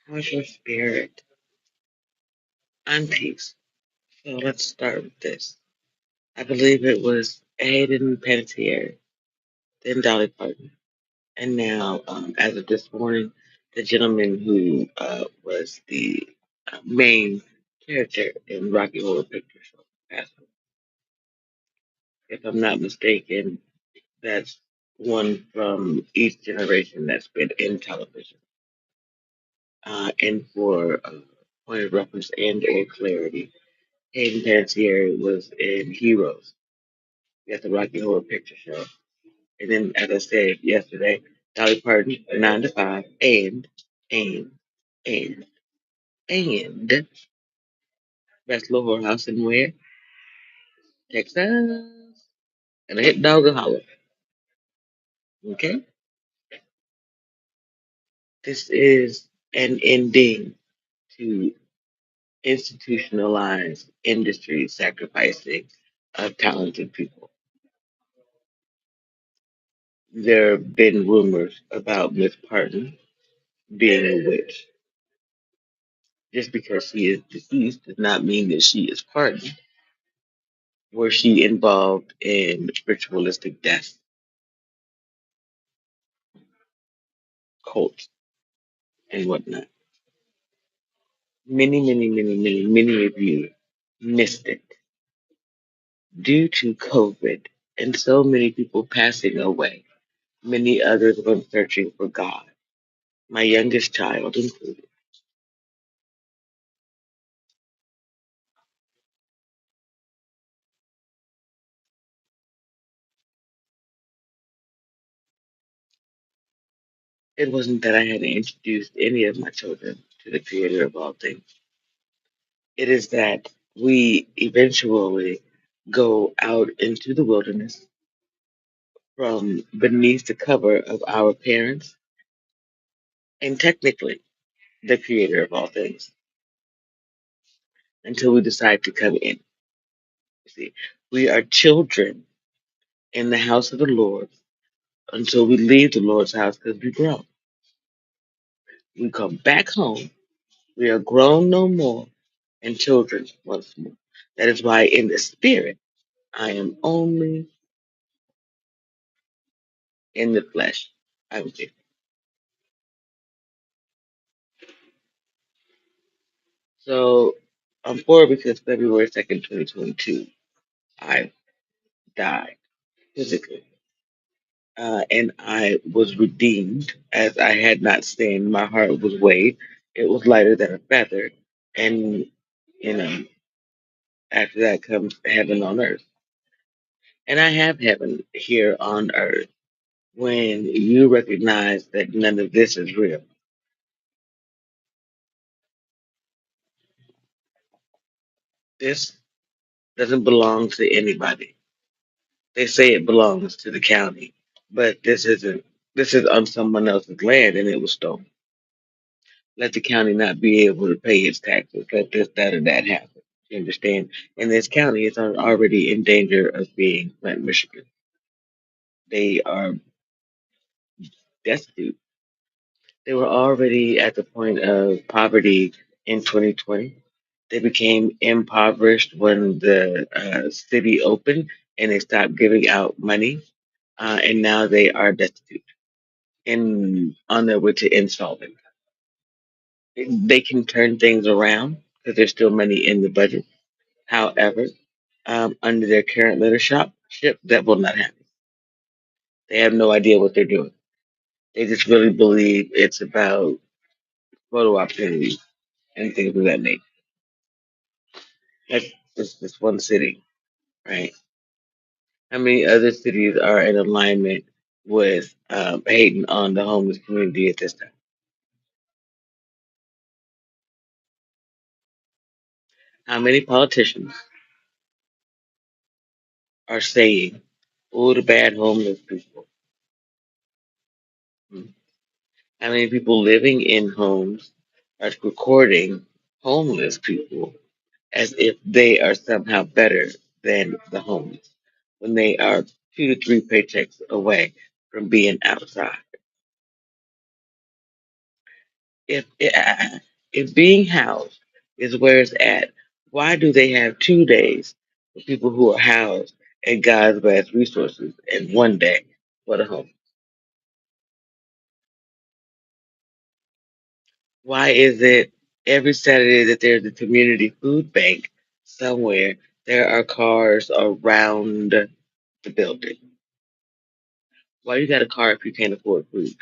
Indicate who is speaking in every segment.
Speaker 1: How's your spirit? I'm peace. So let's start with this. I believe it was Hayden Panettiere, then Dolly Parton, and now, as of this morning, the gentleman who was the main character in Rocky Horror Picture Show passed away. If I'm not mistaken, that's one from each generation that's been in television. And for point of reference and or clarity, Hayden Panettiere was in Heroes at the Rocky Horror Picture Show. And then, as I said yesterday, Dolly Parton, 9 to 5, and, and, and, Best Little Whorehouse in where? Texas. And a hit dog and holler. Okay? This is an ending to institutionalized industry sacrificing of talented people. There have been rumors about Miss Parton being a witch. Just because she is deceased does not mean that she is pardoned. Was she involved in ritualistic death, cults, and whatnot? Many of you missed it due to COVID and so many people passing away. Many others went searching for God, my youngest child included. It wasn't that I had introduced any of my children to the creator of all things. It is that we eventually go out into the wilderness from beneath the cover of our parents and technically the creator of all things until we decide to come in. You see, we are children in the house of the Lord until we leave the Lord's house because we grow. We come back home. We are grown no more and children once more. That is why in the spirit, I am only in the flesh. I would say. So I'm poor because February 2nd, 2022, I died physically. And I was redeemed as I had not sinned. My heart was weighed. It was lighter than a feather. And, you know, after that comes heaven on earth. And I have heaven here on earth when you recognize that none of this is real. This doesn't belong to anybody. They say it belongs to the county, but this isn't. This is on someone else's land and it was stolen. Let the county not be able to pay its taxes. Let this, that, or that happen. You understand? And this county is already in danger of being Flint, Michigan. They are destitute. They were already at the point of poverty in 2020. They became impoverished when the city opened and they stopped giving out money. And now they are destitute and on their way to insolvent. They can turn things around because there's still money in the budget. However, under their current leadership, that will not happen. They have no idea what they're doing. They just really believe it's about photo opportunities and things of that nature. That's just one city, right? How many other cities are in alignment with hating on the homeless community at this time? How many politicians are saying, "Oh, the bad homeless people"? Hmm. How many people living in homes are recording homeless people as if they are somehow better than the homeless when they are 2 to 3 paychecks away from being outside? If being housed is where it's at, why do they have 2 days for people who are housed at God's vast resources and 1 day for the home? Why is it every Saturday that there's a community food bank somewhere, there are cars around the building? Why you got a car if you can't afford food?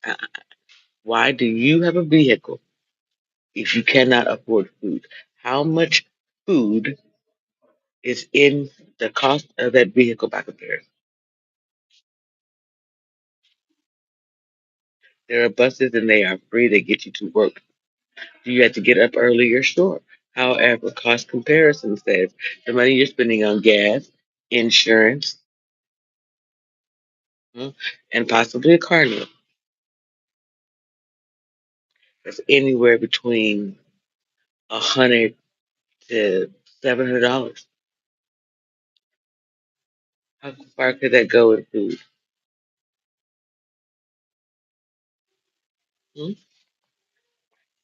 Speaker 1: Uh, Why do you have a vehicle if you cannot afford food? How much food is in the cost of that vehicle by comparison? There are buses and they are free. They get you to work. Do you have to get up earlier? Sure. However, cost comparison says the money you're spending on gas, insurance, hmm, and possibly a car note is anywhere between $100 to $700. How far could that go in food? Hmm?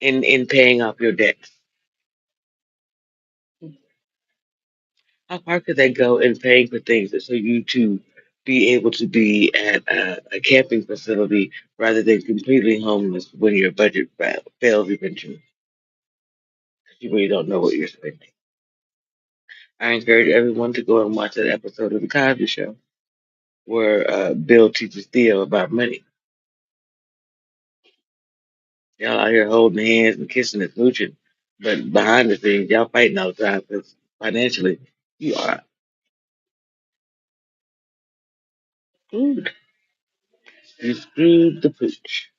Speaker 1: In paying off your debts? How far could that go in paying for things so you to be able to be at a camping facility rather than completely homeless when your budget fails eventually? You really don't know what you're spending. I encourage everyone to go and watch that episode of The Cosby Show where Bill teaches Theo about money. Y'all out here holding hands and kissing and smooching, but behind the scenes, y'all fighting all the time because financially, you are screwed. You screwed the pooch.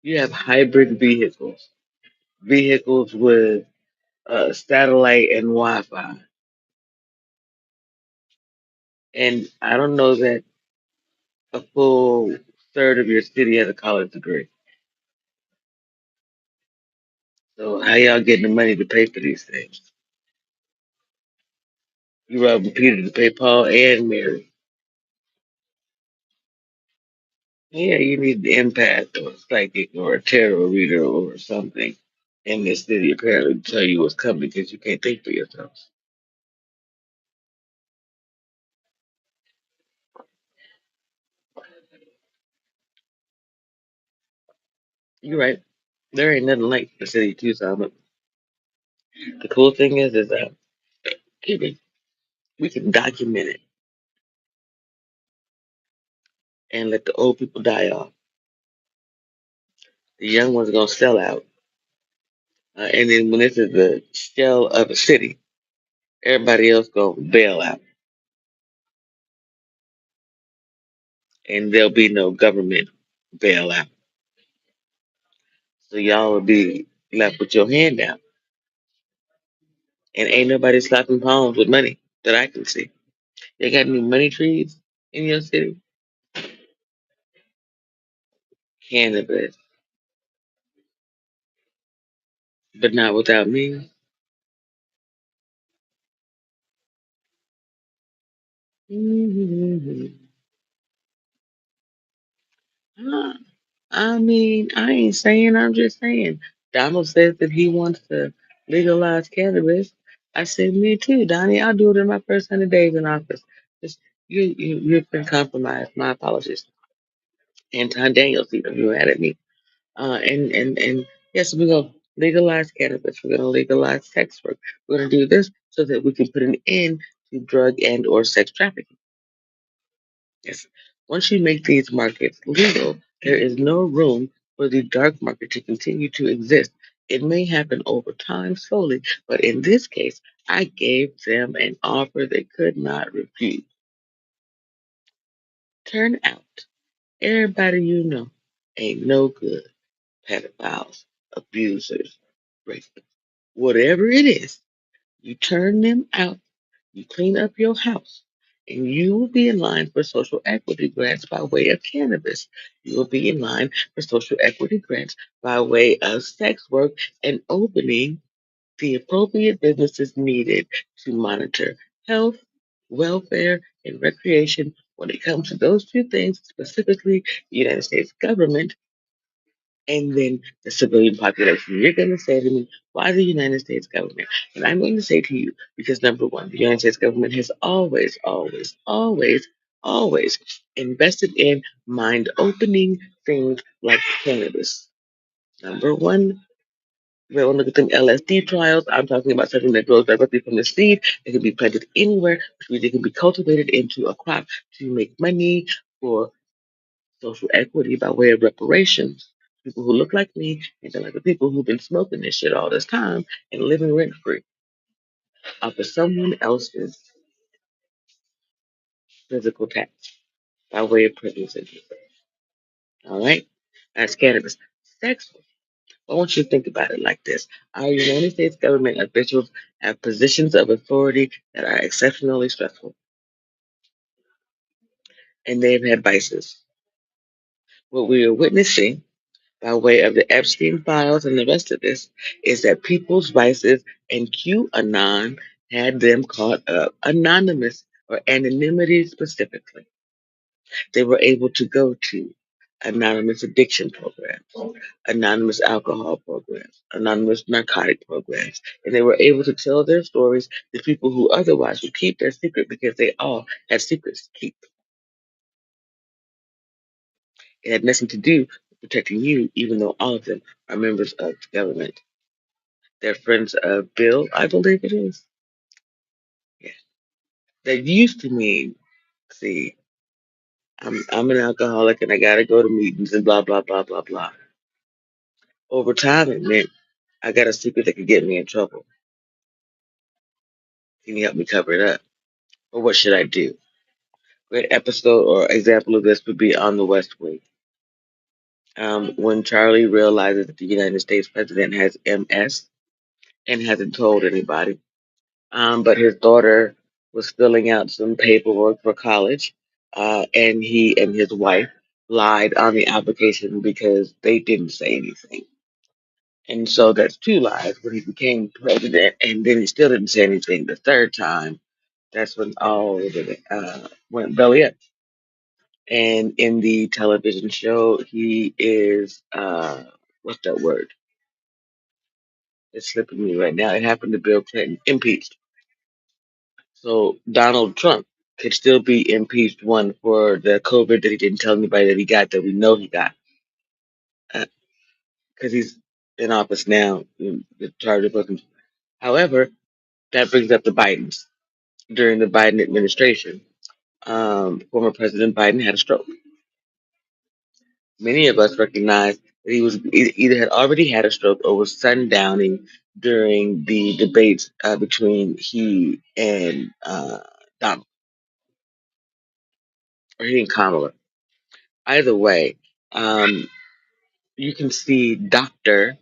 Speaker 1: You have hybrid vehicles with satellite and Wi-Fi, and I don't know that a full third of your city has a college degree. So how y'all getting the money to pay for these things? You robbing Peter to pay Paul and Mary. Yeah, you need an empath or a psychic or a tarot reader or something in this city apparently to tell you what's coming because you can't think for yourself. You're right. There ain't nothing like the city of Tucson. But the cool thing is that we can document it and let the old people die off. The young ones are gonna sell out, and then when this is the shell of a city, everybody else gonna bail out, and there'll be no government bailout. So y'all will be left with your hand out, and ain't nobody slapping palms with money that I can see. They got any money trees in your city? Cannabis, but not without me. Huh. I mean, I ain't saying, I'm just saying. Donald says that he wants to legalize cannabis. I said, me too, Donnie. I'll do it in my first 100 days in office. Just, you've been compromised. My apologies. Anton Daniels, you mad at me. And yes, we're going to legalize cannabis. We're going to legalize sex work. We're going to do this so that we can put an end to drug and or sex trafficking. Yes. Once you make these markets legal, there is no room for the dark market to continue to exist. It may happen over time, slowly, but in this case, I gave them an offer they could not refuse. Turn out, everybody you know ain't no good. Pedophiles, abusers, rapists, whatever it is, you turn them out. You clean up your house, and you will be in line for social equity grants by way of cannabis. You will be in line for social equity grants by way of sex work and opening the appropriate businesses needed to monitor health, welfare, and recreation When it comes to those two things, specifically the United States government and then the civilian population, you're going to say to me, why the United States government? And I'm going to say to you, because number one, the United States government has always, always, always, always invested in mind opening things like cannabis. Number one, we want to look at them LSD trials. I'm talking about something that grows directly from the seed. It can be planted anywhere, which means it can be cultivated into a crop to make money for social equity by way of reparations. People who look like me and then like the people who've been smoking this shit all this time and living rent free off of someone else's physical tax by way of privilege and interest. All right? That's cannabis. Sex. I want you to think about it like this. Our United States government officials have positions of authority that are exceptionally stressful, and they have had vices. What we are witnessing by way of the Epstein files and the rest of this is that people's vices and QAnon had them caught up, anonymous or anonymity specifically. They were able to go to anonymous addiction programs, anonymous alcohol programs, anonymous narcotic programs, and they were able to tell their stories to people who otherwise would keep their secret because they all had secrets to keep. It had nothing to do with protecting you, even though all of them are members of the government. They're friends of Bill, I believe it is. Yeah. That used to mean, see, I'm an alcoholic and I gotta go to meetings and blah blah blah blah blah. Over time, it meant I got a secret that could get me in trouble. Can you help me cover it up? Or what should I do? Great episode or example of this would be on the West Wing. When Charlie realizes that the United States president has MS and hasn't told anybody, but his daughter was filling out some paperwork for college, and he and his wife lied on the application because they didn't say anything. And so that's two lies. When he became president, and then he still didn't say anything the third time, that's when all of it went belly up. And in the television show, he is what's that word? It's slipping me right now. It happened to Bill Clinton, impeached. So Donald Trump could still be impeached, one for the COVID that he didn't tell anybody that he got, that we know he got, because he's in office now, the charge of weapons. However, that brings up the Bidens. During the Biden administration, former President Biden had a stroke. Many of us recognize that he was either had already had a stroke or was sundowning during the debates between he and Donald, or he and Kamala. Either way, um, you can see Doctor.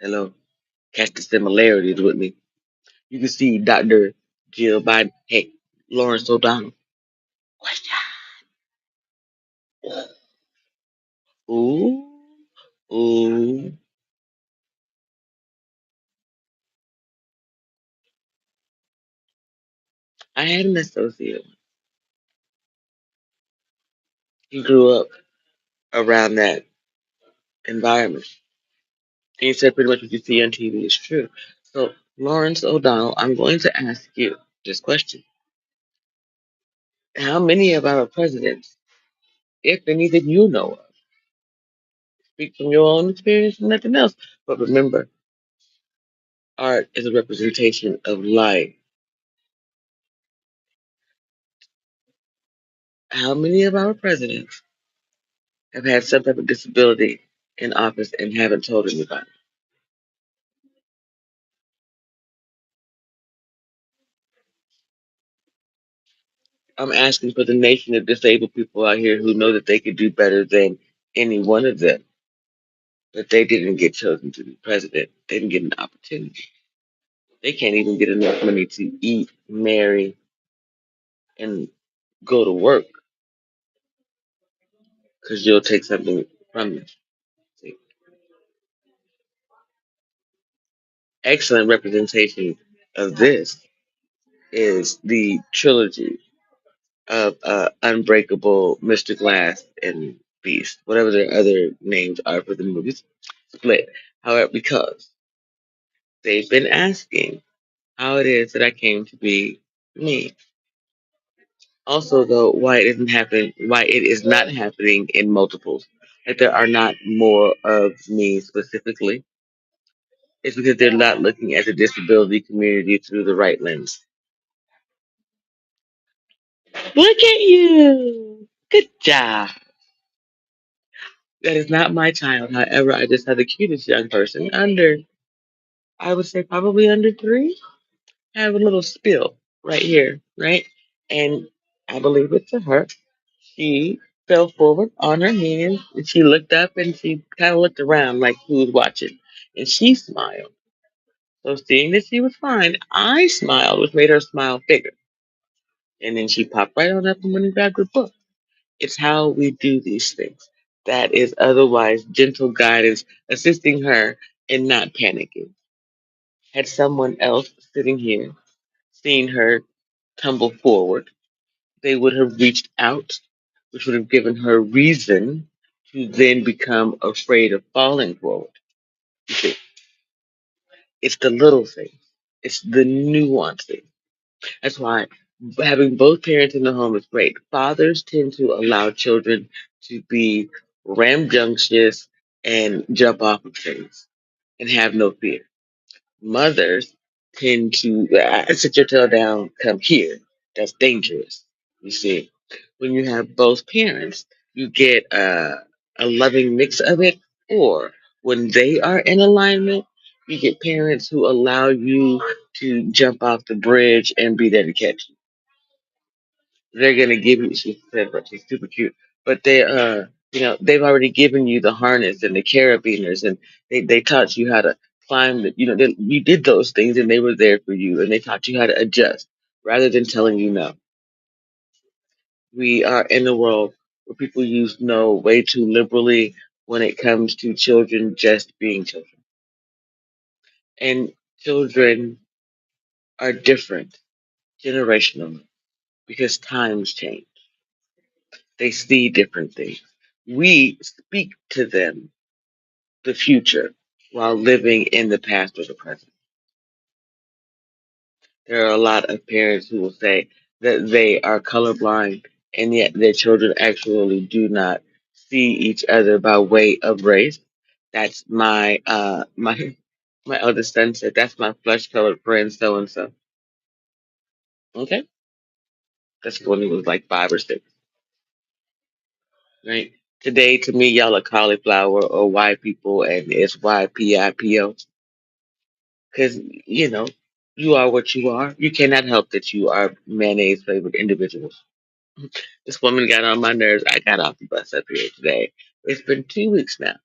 Speaker 1: Hello, catch the similarities with me. You can see Doctor Jill Biden. Hey, Lawrence O'Donnell. Question. Ooh, ooh. I had an associate. He grew up around that environment. And you said pretty much what you see on TV is true. So, Lawrence O'Donnell, I'm going to ask you this question. How many of our presidents, if any that you know of, speak from your own experience and nothing else, but remember, art is a representation of life. How many of our presidents have had some type of disability in office and haven't told anybody? I'm asking for the nation of disabled people out here who know that they could do better than any one of them, but they didn't get chosen to be president. They didn't get an opportunity. They can't even get enough money to eat, marry, and go to work because you'll take something from them. See, excellent representation of this is the trilogy of Unbreakable, Mr. Glass, and Beast, whatever their other names are for the movies, split. However, because they've been asking how it is that I came to be me. Also, though, why it is not happening in multiples, like there are not more of me specifically, it's because they're not looking at the disability community through the right lens. Look at you! Good job. That is not my child. However, I just had the cutest young person under, I would say probably under three. Have a little spill right here, right? And I believe it's to her. She fell forward on her hands and she looked up and she kind of looked around like who was watching. And she smiled. So seeing that she was fine, I smiled, which made her smile bigger. And then she popped right on up and went and grabbed her book. It's how we do these things. That is otherwise gentle guidance assisting her in not panicking. Had someone else sitting here seen her tumble forward, they would have reached out, which would have given her reason to then become afraid of falling forward. You see, it's the little things, it's the nuances. That's why having both parents in the home is great. Fathers tend to allow children to be rambunctious and jump off of things and have no fear. Mothers tend to sit your tail down, come here. That's dangerous. You see, when you have both parents, you get a loving mix of it, or when they are in alignment, you get parents who allow you to jump off the bridge and be there to catch you. They're gonna give you. She said, but she's super cute. But they've already given you the harness and the carabiners, and they taught you how to climb. You did those things, and they were there for you, and they taught you how to adjust rather than telling you no. We are in a world where people use no way too liberally when it comes to children just being children, and children are different generationally because times change. They see different things. We speak to them the future while living in the past or the present. There are a lot of parents who will say that they are colorblind and yet their children actually do not see each other by way of race. That's my eldest son said that's my flesh colored friend so and so. Okay, that's when he was like 5 or 6. Right? Today, to me, y'all are cauliflower or white people, and it's YPIPO. Because, you are what you are. You cannot help that you are mayonnaise flavored individuals. This woman got on my nerves. I got off the bus up here today. It's been 2 weeks now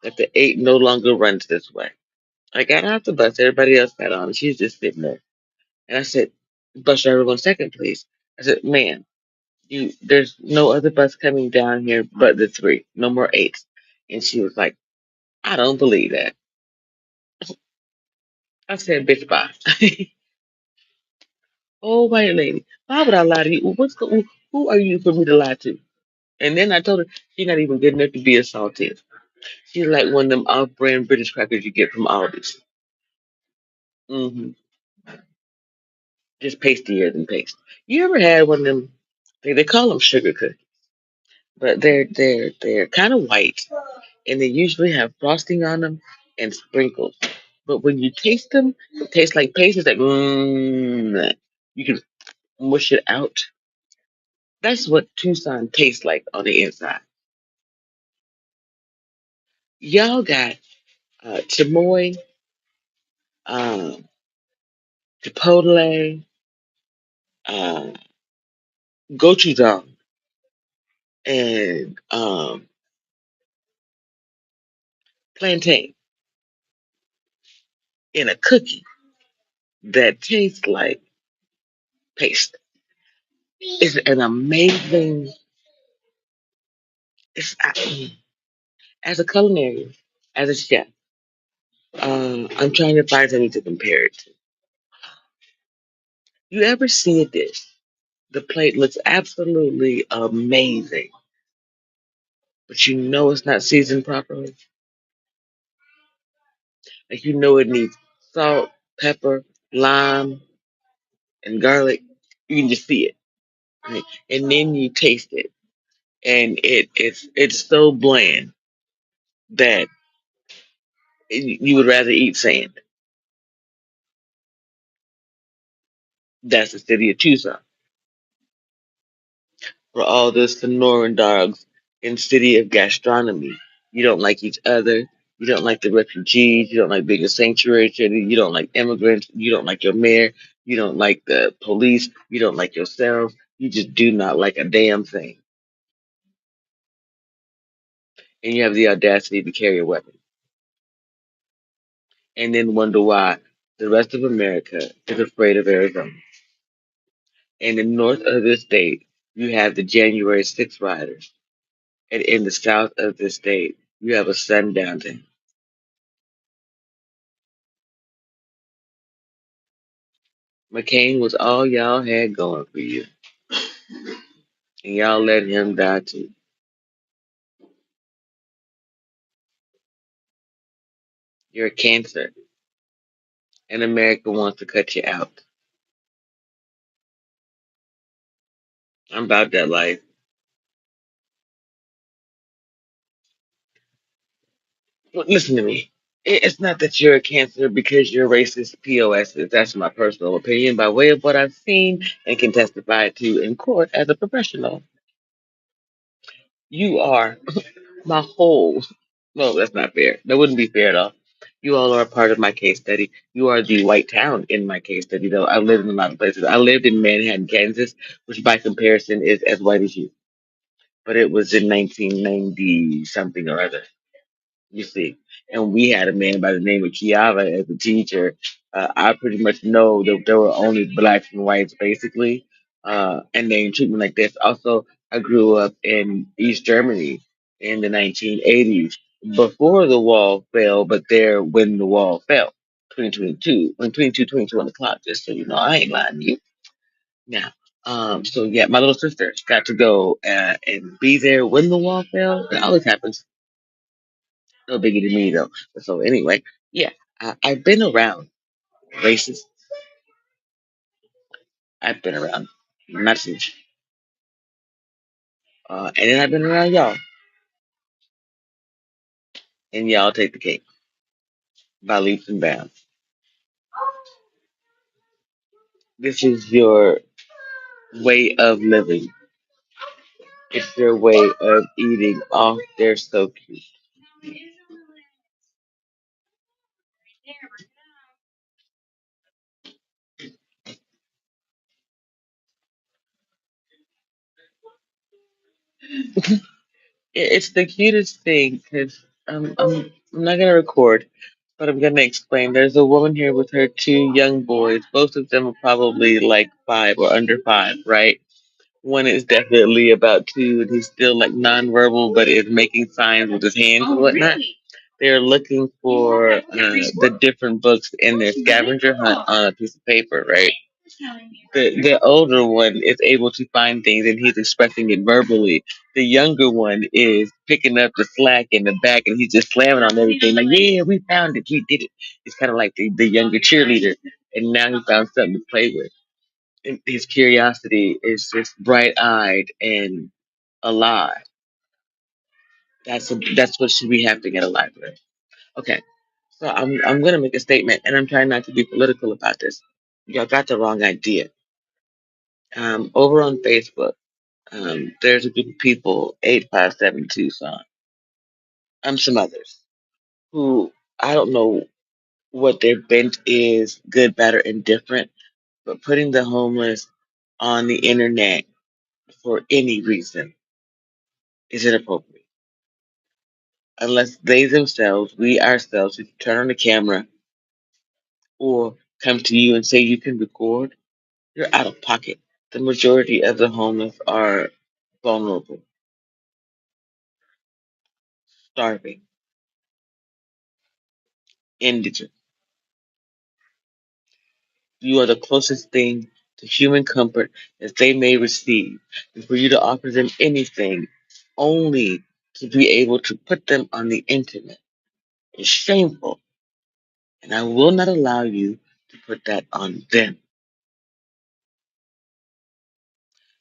Speaker 1: that the 8 no longer runs this way. I got off the bus. Everybody else got on. She's just sitting there. And I said, bus driver, 1 second, please. I said, man, there's no other bus coming down here but the 3. No more 8s. And she was like, I don't believe that. I said, bitch, bye. Oh, white lady, why would I lie to you? Who are you for me to lie to? And then I told her she's not even good enough to be assaulted. She's like one of them off-brand British crackers you get from Aldi's. hmm Just pastier than paste. You ever had one of them? They call them sugar cookies, but they're kind of white, and they usually have frosting on them and sprinkles. But when you taste them, it tastes like paste. It's like you can mush it out. That's what Tucson tastes like on the inside. Y'all got chamoy, um, chipotle, uh, gochujang, and plantain in a cookie that tastes like paste. It's an amazing. As a culinarian, as a chef, I'm trying to find something to compare it to. You ever see a dish The plate looks absolutely amazing, but you know it's not seasoned properly. Like you know it needs salt, pepper, lime, and garlic. You can just see it, right? And then you taste it, and it's so bland that you would rather eat sand. That's the city of Tucson. For all the Sonoran dogs in city of gastronomy. You don't like each other. You don't like the refugees. You don't like being a sanctuary city. You don't like immigrants. You don't like your mayor. You don't like the police. You don't like yourself. You just do not like a damn thing. And you have the audacity to carry a weapon. And then wonder why the rest of America is afraid of Arizona. And in the north of the state, you have the January 6th riders. And in the south of the state, you have a sundown day. McCain was all y'all had going for you, and y'all let him die too. You're a cancer, and America wants to cut you out. I'm about that life. Look, listen to me. It's not that you're a cancer because you're racist POSs. That's my personal opinion by way of what I've seen and can testify to in court as a professional. You are my whole. No, that's not fair. That wouldn't be fair at all. You all are a part of my case study. You are the white town in my case study, though. I lived in a lot of places. I lived in Manhattan, Kansas, which by comparison is as white as you. But it was in 1990 something or other. You see, and we had a man by the name of Kiava as a teacher. I pretty much know that there were only blacks and whites basically, and they treat me like this. Also, I grew up in East Germany in the 1980s before the wall fell, but there when the wall fell, 2022, when 22 on the clock. Just so you know, I ain't lying to you. Now, so yeah, my little sister got to go and be there when the wall fell. It always happens. No biggie to me though. So anyway, yeah, I've been around races. I've been around Nazis, and then I've been around y'all, and y'all take the cake by leaps and bounds. This is your way of living. It's your way of eating. Oh, they're so cute. It's the cutest thing because I'm not gonna record, but I'm gonna explain. There's a woman here with her two young boys. Both of them are probably like 5 or under 5, right? One is definitely about two, and he's still like nonverbal, but is making signs with his hands and whatnot. They're looking for the different books in their scavenger hunt on a piece of paper, right? The older one is able to find things, and he's expressing it verbally. The younger one is picking up the slack in the back, and he's just slamming on everything, like, "Yeah, we found it, we did it." It's kind of like the younger cheerleader, and now he found something to play with. And his curiosity is just bright eyed and alive. That's what should we have to get a library. Okay, so I'm gonna make a statement, and I'm trying not to be political about this. Y'all got the wrong idea. Over on Facebook, there's a group of people, 857 Tucson, some others who I don't know what their bent is, good, bad, or indifferent, but putting the homeless on the internet for any reason is inappropriate. Unless they themselves, we ourselves, if you turn on the camera or come to you and say you can record, you're out of pocket. The majority of the homeless are vulnerable, starving, indigent. You are the closest thing to human comfort as they may receive, and for you to offer them anything only to be able to put them on the internet is shameful, and I will not allow you to put that on them.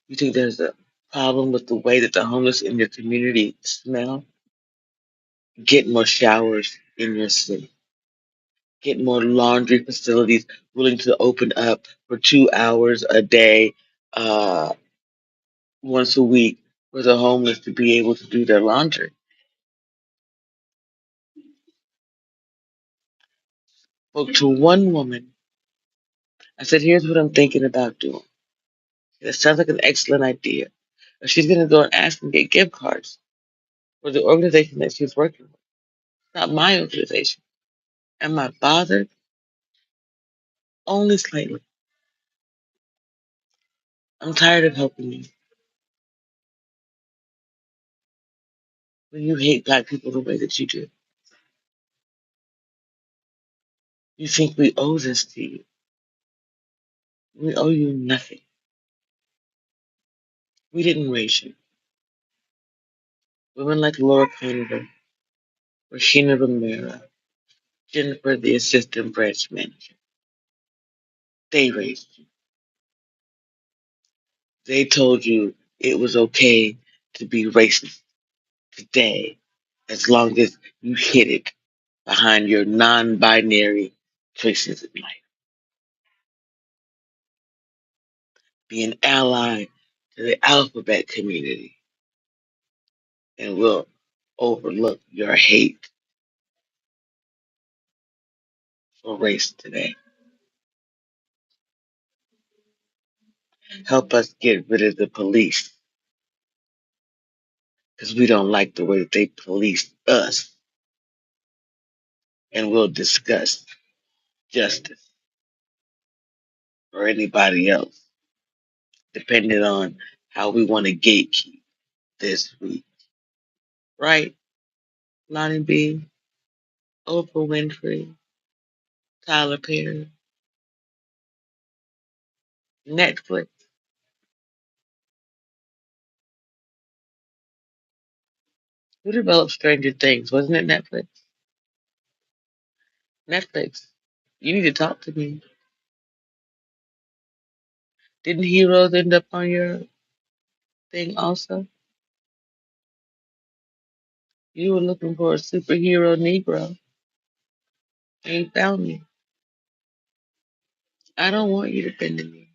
Speaker 1: You think there's a problem with the way that the homeless in your community smell? Get more showers in your city. Get more laundry facilities willing to open up for 2 hours a day, uh, once a week, for the homeless to be able to do their laundry. Spoke to one woman. I said, "Here's what I'm thinking about doing. It sounds like an excellent idea." She's going to go and ask and get gift cards for the organization that she's working with. Not my organization. Am I bothered? Only slightly. I'm tired of helping you when you hate black people the way that you do. You think we owe this to you. We owe you nothing. We didn't raise you. Women like Laura Canada, Rashina Romero, Jennifer, the assistant branch manager, they raised you. They told you it was okay to be racist today as long as you hid it behind your non binary choices in life. Be an ally to the alphabet community and we'll overlook your hate for race today. Help us get rid of the police because we don't like the way that they police us, and we'll discuss justice for anybody else, depending on how we want to gatekeep this week. Right? Lonnie B, Oprah Winfrey, Tyler Perry, Netflix. Who developed Stranger Things? Wasn't it Netflix? Netflix. You need to talk to me. Didn't Heroes end up on your thing also? You were looking for a superhero Negro and you found me. I don't want you to bend to me.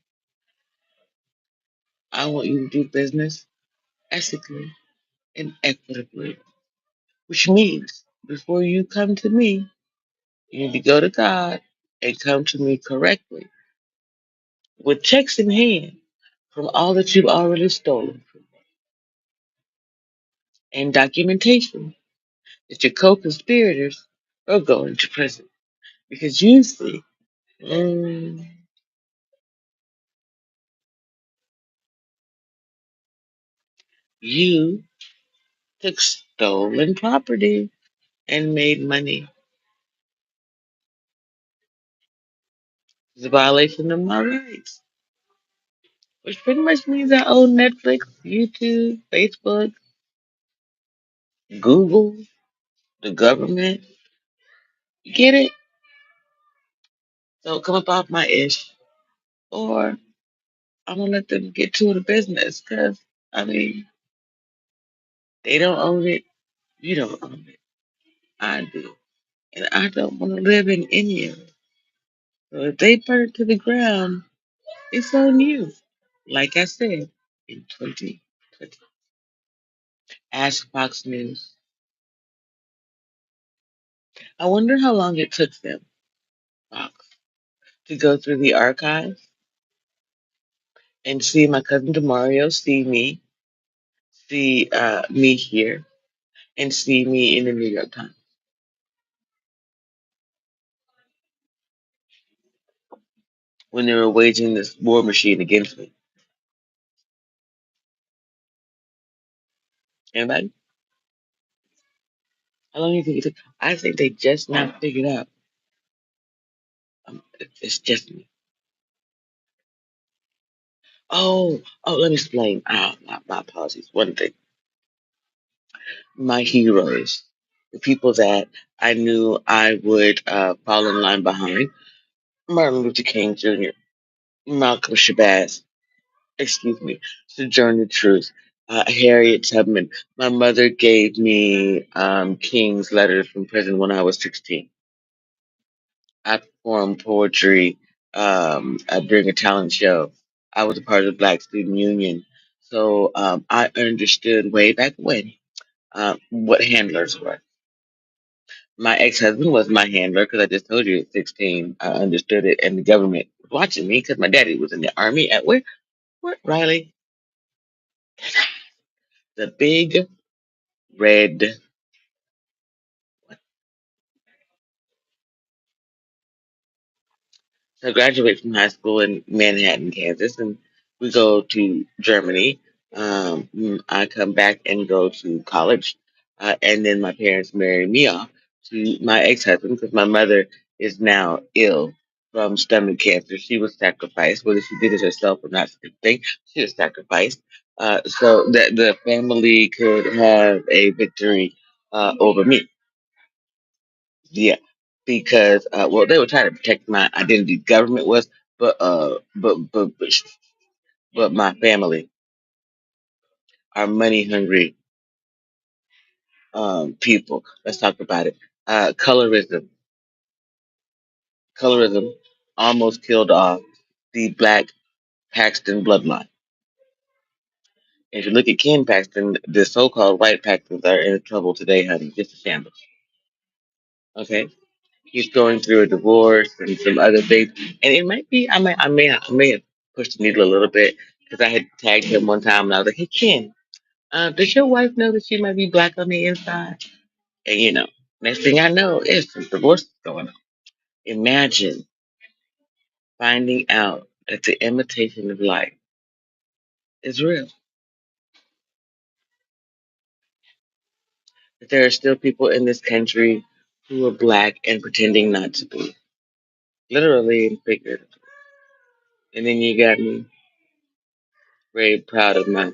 Speaker 1: I want you to do business ethically and equitably, which means before you come to me, you need to go to God and come to me correctly with checks in hand from all that you've already stolen and documentation that your co-conspirators are going to prison. Because you see, mm, you took stolen property and made money. It's a violation of my rights, which pretty much means I own Netflix, YouTube, Facebook, Google, the government. You get it? So come up off my ish, or I'm gonna let them get to the business. Cause I mean, they don't own it. You don't own it. I do, and I don't want to live in any of it. So if they burn it to the ground, it's on you. Like I said in 2020, ask Fox News. I wonder how long it took them, Fox, to go through the archives and see my cousin Demario, see me, see me here, and see me in the New York Times when they were waging this war machine against me. Anybody? How long do you think it took? I think they just now figured out. It's just me. Let me explain. My apologies. One thing, my heroes, the people that I knew I would fall in line behind: Martin Luther King Jr., Malcolm Shabazz, excuse me, Sojourner Truth, Harriet Tubman. My mother gave me King's letters from prison when I was 16. I performed poetry during a talent show. I was a part of the Black Student Union. So I understood way back when what handlers were. My ex-husband was my handler because I just told you at 16 I understood it, and the government was watching me because my daddy was in the army at where Riley, the big red. So I graduate from high school in Manhattan, Kansas, and we go to Germany. I come back and go to college, and then my parents marry me off to my ex-husband because my mother is now ill from stomach cancer. She was sacrificed, whether she did it herself or not, is a good thing. She was sacrificed so that the family could have a victory over me. Yeah, because well, they were trying to protect my identity. Government was, but my family are money hungry people. Let's talk about it. Colorism almost killed off the Black Paxton bloodline. If you look at Ken Paxton, the so-called white Paxtons are in trouble today, honey. Just a shambles. Okay, he's going through a divorce and some other things, and it might be I may have pushed the needle a little bit because I had tagged him one time and I was like, "Hey Ken, does your wife know that she might be black on the inside?" And next thing I know, it's some divorce going on. Imagine finding out that the imitation of life is real. That there are still people in this country who are black and pretending not to be, literally and figuratively. And then you got me very proud of my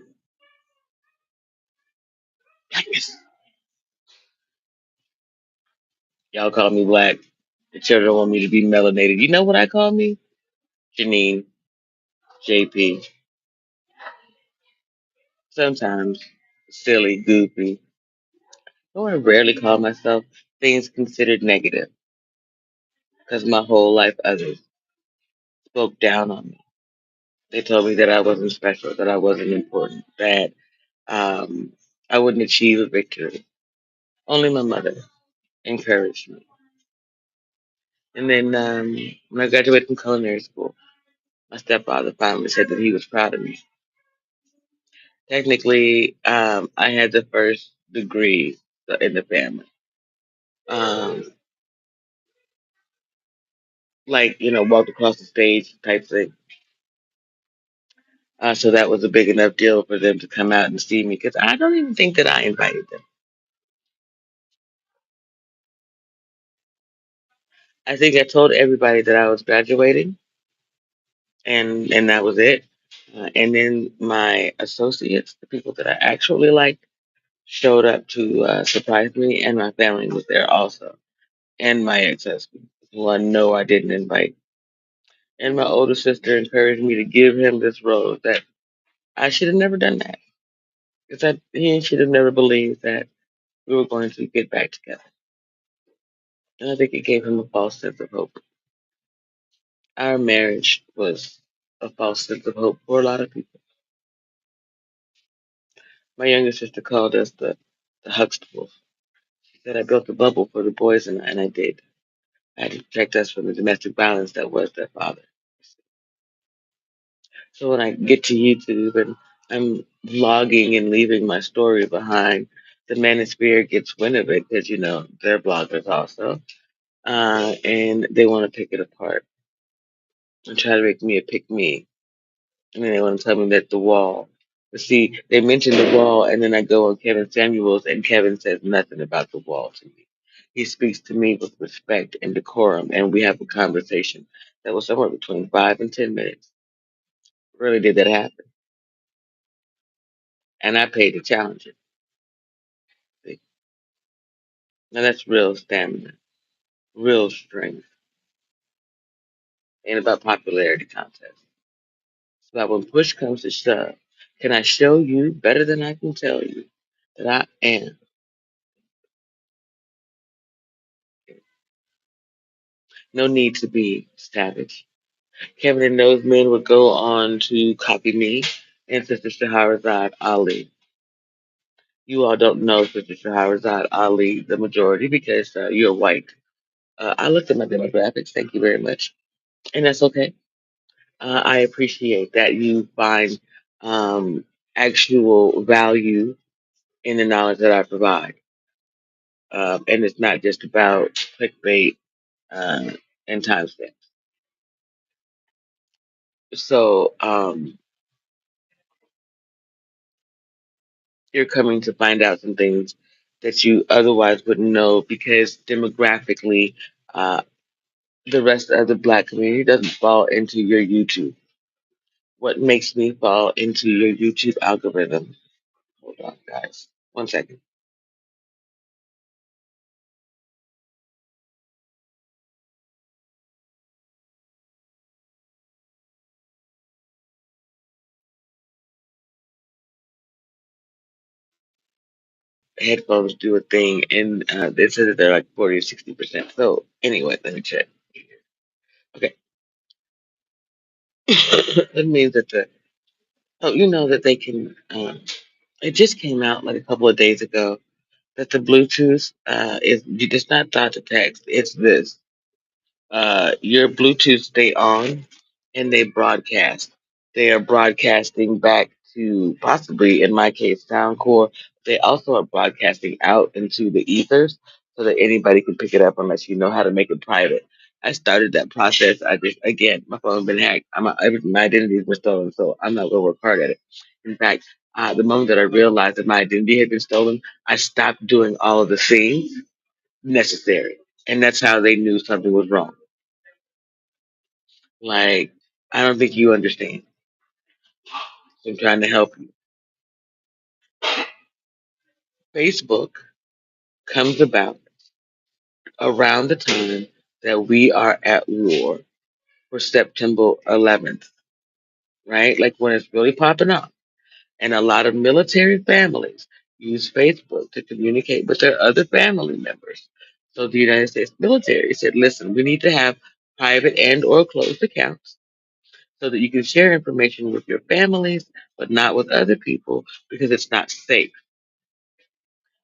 Speaker 1: blackness. Y'all call me black. The children want me to be melanated. You know what I call me? Janine, JP. Sometimes silly, goofy. Though I rarely call myself things considered negative because my whole life others spoke down on me. They told me that I wasn't special, that I wasn't important, that um, I wouldn't achieve a victory. Only my mother encouraged me. And then when I graduated from culinary school, my stepfather finally said that he was proud of me. Technically, I had the first degree in the family. Um, like, walked across the stage type thing. So that was a big enough deal for them to come out and see me because I don't even think that I invited them. I think I told everybody that I was graduating, and that was it. And then my associates, the people that I actually liked, showed up to surprise me, and my family was there also, and my ex-husband, who I know I didn't invite. And my older sister encouraged me to give him this rose that I should have never done that because he should have never believed that we were going to get back together. And I think it gave him a false sense of hope. Our marriage was a false sense of hope for a lot of people. My younger sister called us the Huxtables. She said I built a bubble for the boys, and I did. I had to protect us from the domestic violence that was their father. So when I get to YouTube and I'm vlogging and leaving my story behind, the Manosphere gets wind of it because, they're bloggers also. And they want to pick it apart and try to make me a pick me. And then they want to tell me that the wall. But see, they mention the wall, and then I go on Kevin Samuels, and Kevin says nothing about the wall to me. He speaks to me with respect and decorum, and we have a conversation that was somewhere between 5 and 10 minutes. Really did that happen? And I paid to challenge it. See? Now that's real stamina, real strength. Ain't about popularity contests. It's about when push comes to shove. Can I show you better than I can tell you that I am? No need to be savage. Kevin and those men would go on to copy me and Sister Shahrazad Ali. You all don't know Sister Shahrazad Ali, the majority, because you're white. I looked at my demographics. Thank you very much. And that's okay. I appreciate that you find um, actual value in the knowledge that I provide. And it's not just about clickbait uh, and timestamps. So you're coming to find out some things that you otherwise wouldn't know because demographically, uh, the rest of the black community doesn't fall into your YouTube. What makes me fall into your YouTube algorithm? Hold on, guys. 1 second. Headphones do a thing, and they said that they're like 40 or 60%. So, anyway, let me check. Okay. That means that you know that they can, it just came out like a couple of days ago that the Bluetooth is, it's not thought to text, it's this. Your Bluetooth stay on and they broadcast. They are broadcasting back to possibly, in my case, Soundcore. They also are broadcasting out into the ethers so that anybody can pick it up unless you know how to make it private. I started that process. I just, again, my phone's been hacked. My identity has been stolen, so I'm not going to work hard at it. In fact, the moment that I realized that my identity had been stolen, I stopped doing all of the things necessary. And that's how they knew something was wrong. Like, I don't think you understand. So I'm trying to help you. Facebook comes about around the time that we are at war for September 11th, right? Like when it's really popping up. And a lot of military families use Facebook to communicate with their other family members. So the United States military said, listen, we need to have private and or closed accounts so that you can share information with your families, but not with other people because it's not safe.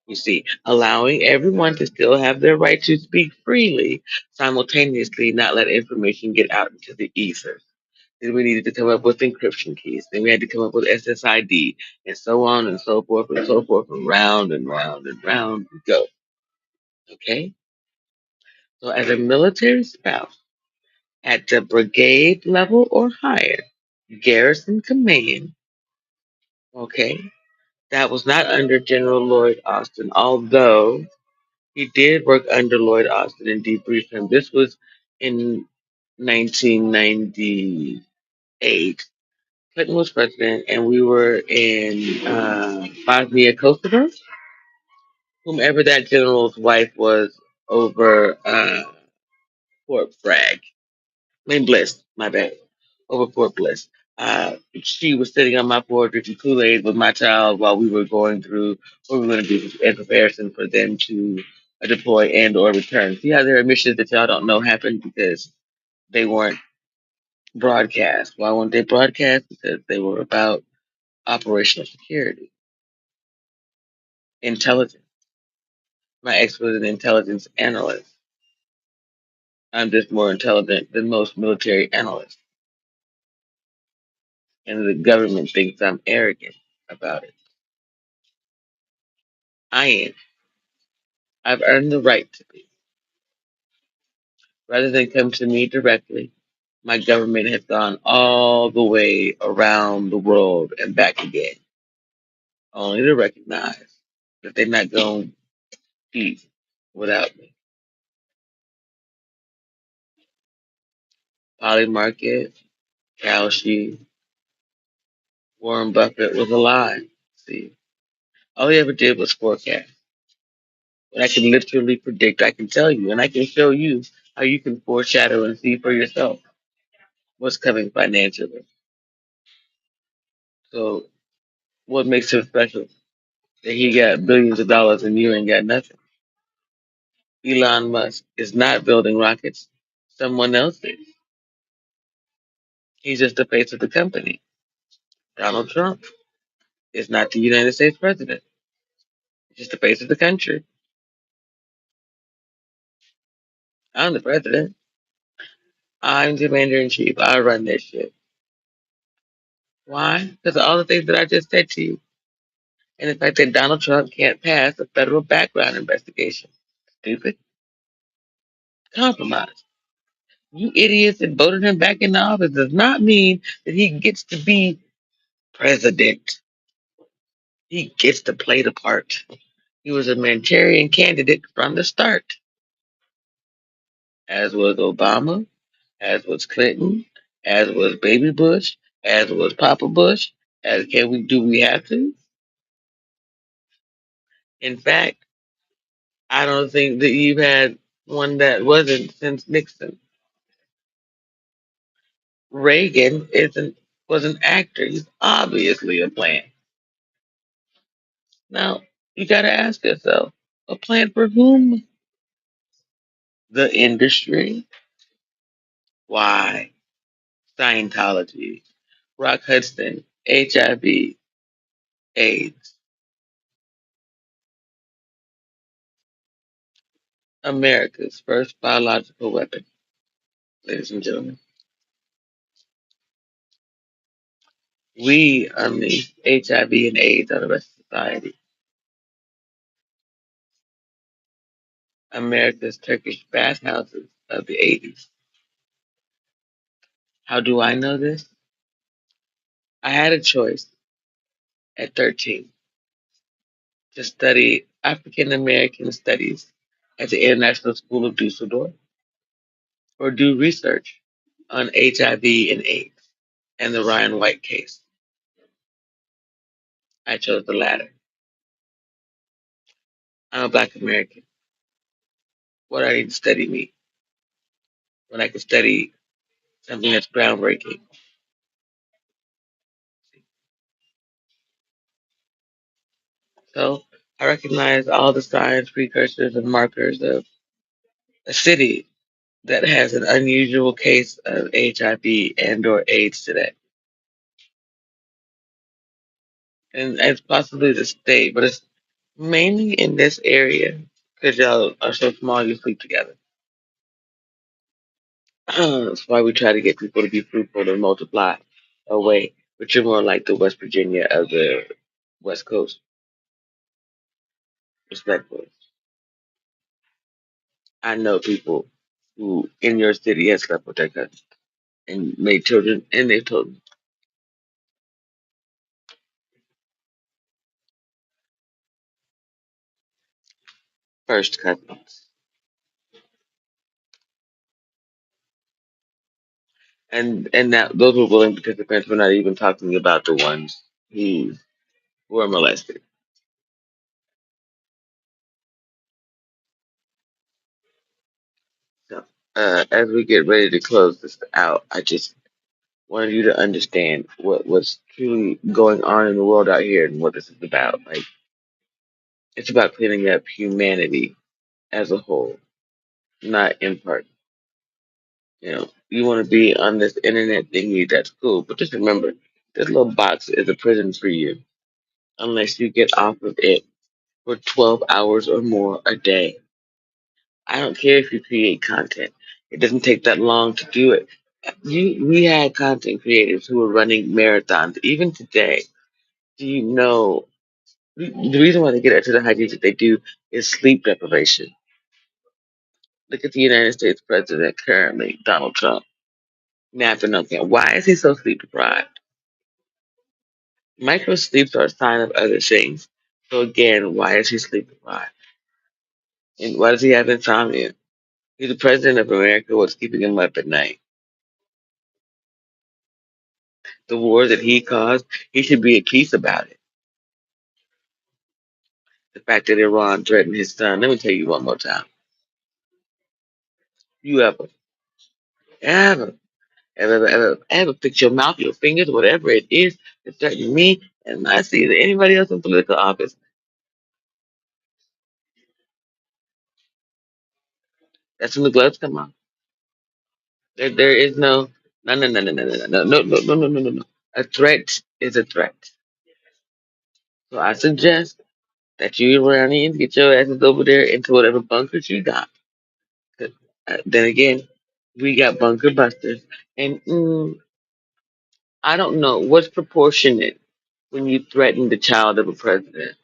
Speaker 1: You see, allowing everyone to still have their right to speak freely, simultaneously not let information get out into the ether. Then we needed to come up with encryption keys. Then we had to come up with SSID, and so on and so forth, and round and round and round we go. Okay? So, as a military spouse at the brigade level or higher, garrison command, okay, that was not under General Lloyd Austin, although he did work under Lloyd Austin and debrief him. This was in 1998. Clinton was president, and we were in Bosnia Kosovo. Whomever that general's wife was over Fort Bragg. I mean Bliss, my bad. Over Fort Bliss. She was sitting on my porch drinking Kool-Aid with my child while we were going through what we were going to do in comparison for them to deploy and or return. See how there are missions that y'all don't know happened because they weren't broadcast. Why weren't they broadcast? Because they were about operational security, intelligence. My ex was an intelligence analyst. I'm just more intelligent than most military analysts, and the government thinks I'm arrogant about it. I am. I've earned the right to be. Rather than come to me directly, my government has gone all the way around the world and back again, only to recognize that they're not going to eat without me. Poly Market, Kalshi, Warren Buffett was alive. See, all he ever did was forecast. And I can literally predict, I can tell you, and I can show you how you can foreshadow and see for yourself what's coming financially. So, what makes him special? That he got billions of dollars and you ain't got nothing. Elon Musk is not building rockets. Someone else is. He's just the face of the company. Donald Trump is not the United States president. He's just the face of the country. I'm the president. I'm commander in chief. I run this shit. Why? Because of all the things that I just said to you. And the fact that Donald Trump can't pass a federal background investigation. Stupid. Compromise. You idiots that voted him back in the office does not mean that he gets to be president. He gets to play the part. He was a Manchurian candidate from the start, as was Obama, as was Clinton, as was Baby Bush, as was Papa Bush. As can we do we have to? In fact, I don't think that you've had one that wasn't since Nixon. Reagan isn't was an actor. He's obviously a plant. Now you got to ask yourself, a plant for whom? The industry. Why? Scientology, Rock Hudson, HIV, AIDS, America's first biological weapon. Ladies and gentlemen, we unleashed HIV and AIDS on the rest of society. America's Turkish bathhouses of the 80s. How do I know this? I had a choice at 13 to study African American studies at the International School of Dusseldorf or do research on HIV and AIDS and the Ryan White case. I chose the latter. I'm a black American. What do I need to study me when I can study something that's groundbreaking? So I recognize all the signs, precursors, and markers of a city that has an unusual case of HIV and or AIDS today. And it's possibly the state, but it's mainly in this area because y'all are so small you sleep together. That's why we try to get people to be fruitful and multiply away. But you're more like the West Virginia of the West Coast, respectfully. I know people who in your city have slept with their cousins and made children, and they've told me first cousins. And that those were willing participants. We're not even talking about the ones who were molested. So, as we get ready to close this out, I just wanted you to understand what's truly going on in the world out here and what this is about. Like, it's about cleaning up humanity as a whole, not in part. You want to be on this internet thingy, that's cool. But just remember, this little box is a prison for you unless you get off of it for 12 hours or more a day. I don't care if you create content. It doesn't take that long to do it. We had content creators who were running marathons. Even today, do you know the reason why they get into the heights that they do is sleep deprivation. Look at the United States president currently, Donald Trump, napping on camera. Why is he so sleep deprived? Micro sleeps are a sign of other things. So again, why is he sleep deprived? And why does he have insomnia? He's the president of America. What's keeping him up at night? The war that he caused, he should be at peace about it. The fact that Iran threatened his son, let me tell you one more time. You ever, ever fix your mouth, your fingers, whatever it is to threaten me and I see that anybody else in political office, that's when the gloves come off. There is no. A threat is a threat. So I suggest that you run in, get your asses over there into whatever bunkers you got. 'Cause, then again, we got bunker busters, and I don't know what's proportionate when you threaten the child of a president.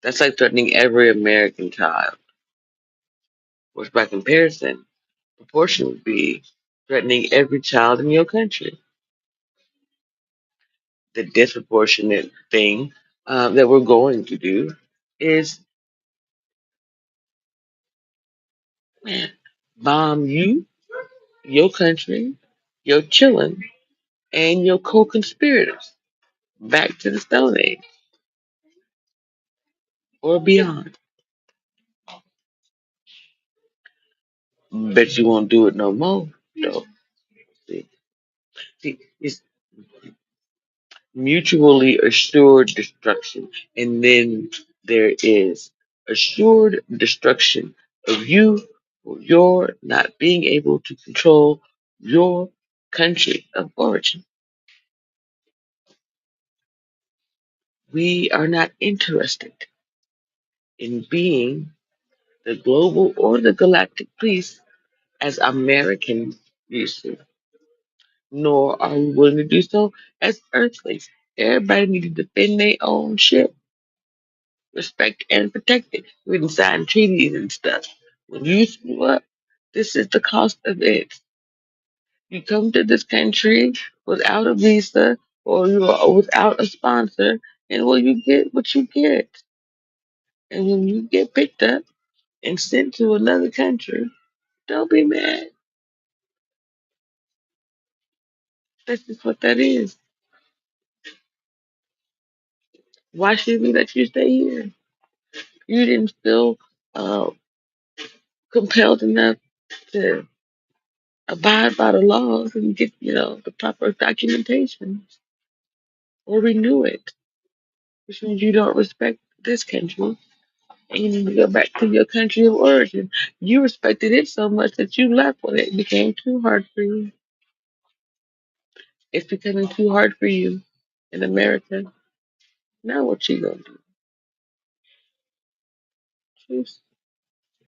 Speaker 1: That's like threatening every American child. Which, by comparison, proportion would be threatening every child in your country. The disproportionate thing that we're going to do is, man, bomb you, your country, your children, and your co-conspirators back to the Stone Age or beyond. Bet you won't do it no more, though. See, it's mutually assured destruction, and then there is assured destruction of you for your not being able to control your country of origin. We are not interested in being the global or the galactic police as Americans used to, nor are we willing to do so as Earthlings. Everybody need to defend their own ship, respect and protect it. We can sign treaties and stuff. When you screw up, this is the cost of it. You come to this country without a visa or you are without a sponsor, and well, you get what you get. And when you get picked up and sent to another country, don't be mad. That's just what that is. Why should we let you stay here? You didn't feel uh, compelled enough to abide by the laws and get, the proper documentation or renew it, which means you don't respect this country and you need to go back to your country of origin. You respected it so much that you left when it became too hard for you. It's becoming too hard for you in America. Now what you gonna do? Choose.